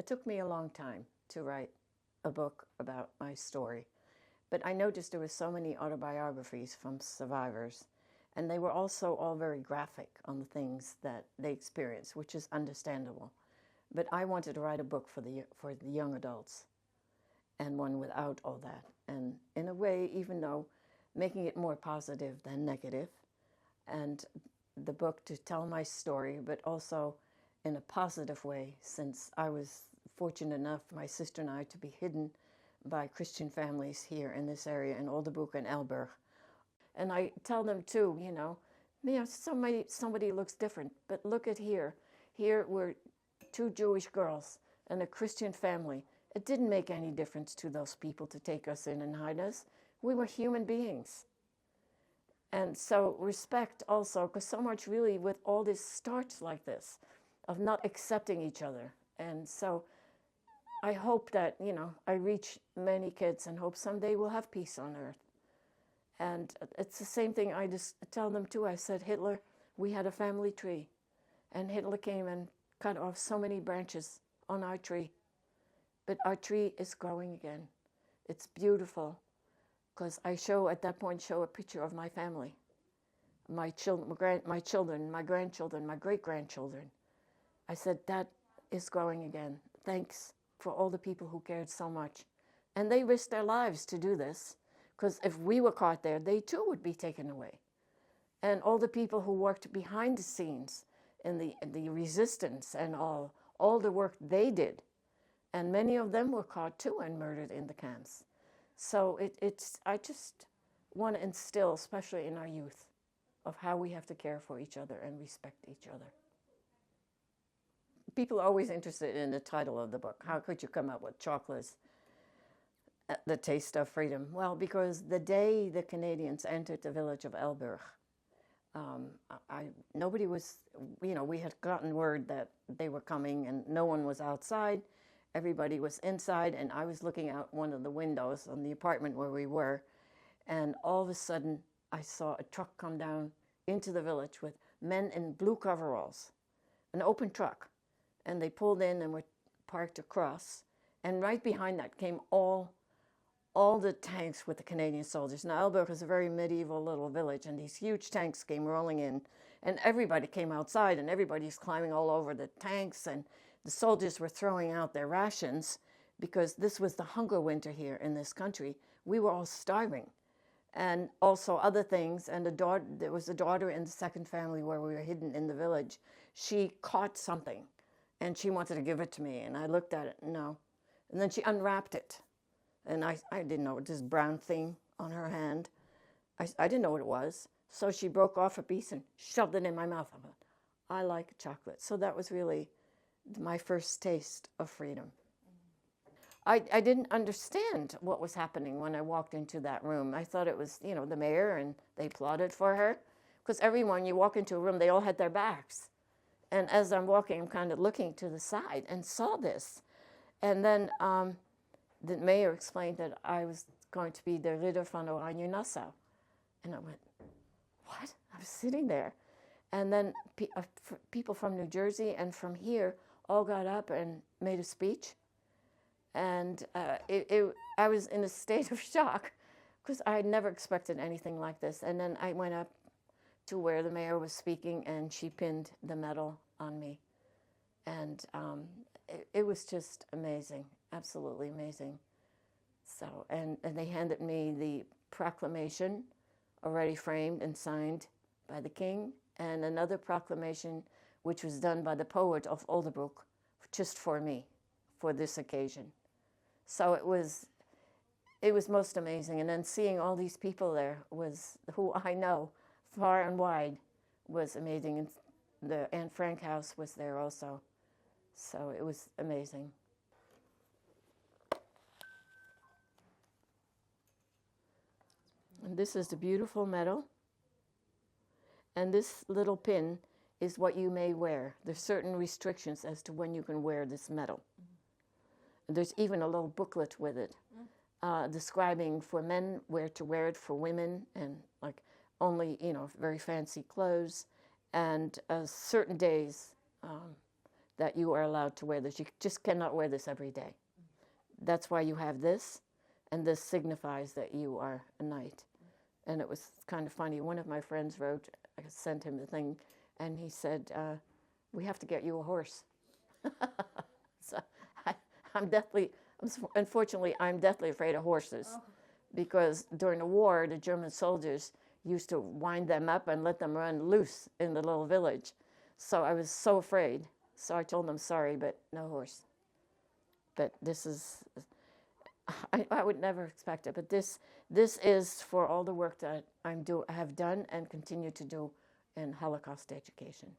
took me a long time to write a book about my story. But I noticed there were so many autobiographies from survivors, and they were also all very graphic on the things that they experienced, which is understandable. But I wanted to write a book for the young adults, and one without all that. And in a way, even though making it more positive than negative, and the book to tell my story, but also in a positive way, since I was fortunate enough, my sister and I, to be hidden by Christian families here in this area in Oldebroek and Elburg. And I tell them too, somebody looks different, but look at here. Here were 2 Jewish girls and a Christian family. It didn't make any difference to those people to take us in and hide us. We were human beings. And so respect also, because so much really with all this starts like this, of not accepting each other. And so I hope that, I reach many kids and hope someday we'll have peace on earth. And it's the same thing I just tell them too. I said, Hitler, we had a family tree, and Hitler came and cut off so many branches on our tree. But our tree is growing again. It's beautiful, because I at that point show a picture of my family, my children, my grandchildren, my great-grandchildren. I said, that is growing again. Thanks for all the people who cared so much. And they risked their lives to do this, because if we were caught there, they too would be taken away. And all the people who worked behind the scenes in the resistance and all the work they did, and many of them were caught too and murdered in the camps. So I just want to instill, especially in our youth, of how we have to care for each other and respect each other. People are always interested in the title of the book. How could you come up with Chocolate's The Taste of Freedom? Well, because the day the Canadians entered the village of Elburg, nobody was, we had gotten word that they were coming and no one was outside. Everybody was inside, and I was looking out one of the windows on the apartment where we were, and all of a sudden I saw a truck come down into the village with men in blue coveralls, an open truck, and they pulled in and were parked across, and right behind that came all the tanks with the Canadian soldiers. Now, Elburg is a very medieval little village, and these huge tanks came rolling in, and everybody came outside, and everybody's climbing all over the tanks, and the soldiers were throwing out their rations because this was the hunger winter here in this country. We were all starving. And also other things. And there was a daughter in the second family where we were hidden in the village. She caught something and she wanted to give it to me. And I looked at it, no. And then she unwrapped it. And I didn't know, this brown thing on her hand. I didn't know what it was. So she broke off a piece and shoved it in my mouth. I thought, I like chocolate. So that was really my first taste of freedom. I didn't understand what was happening when I walked into that room. I thought it was, the mayor, and they applauded for her. Because everyone, you walk into a room, they all had their backs. And as I'm walking, I'm kind of looking to the side and saw this. And then the mayor explained that I was going to be the Ridder van Orange-Nassau. And I went, what? I was sitting there. And then people from New Jersey and from here all got up and made a speech. And I was in a state of shock because I had never expected anything like this. And then I went up to where the mayor was speaking, and she pinned the medal on me. And it was just amazing, absolutely amazing. So, and they handed me the proclamation already framed and signed by the king, and another proclamation which was done by the poet of Oldebroek just for me, for this occasion. So it was most amazing. And then seeing all these people there who I know far and wide was amazing. And the Anne Frank house was there also. So it was amazing. And this is the beautiful medal. And this little pin is what you may wear. There's certain restrictions as to when you can wear this medal. There's even a little booklet with it describing for men where to wear it, for women, and like only, very fancy clothes, and certain days that you are allowed to wear this. You just cannot wear this every day. That's why you have this, and this signifies that you are a knight. And it was kind of funny. One of my friends wrote, I sent him the thing, and he said, we have to get you a horse. So unfortunately, I'm deathly afraid of horses. Oh. Because during the war, the German soldiers used to wind them up and let them run loose in the little village. So I was so afraid. So I told them, sorry, but no horse. But this is, I would never expect it. But this is for all the work that I have done and continue to do in Holocaust education.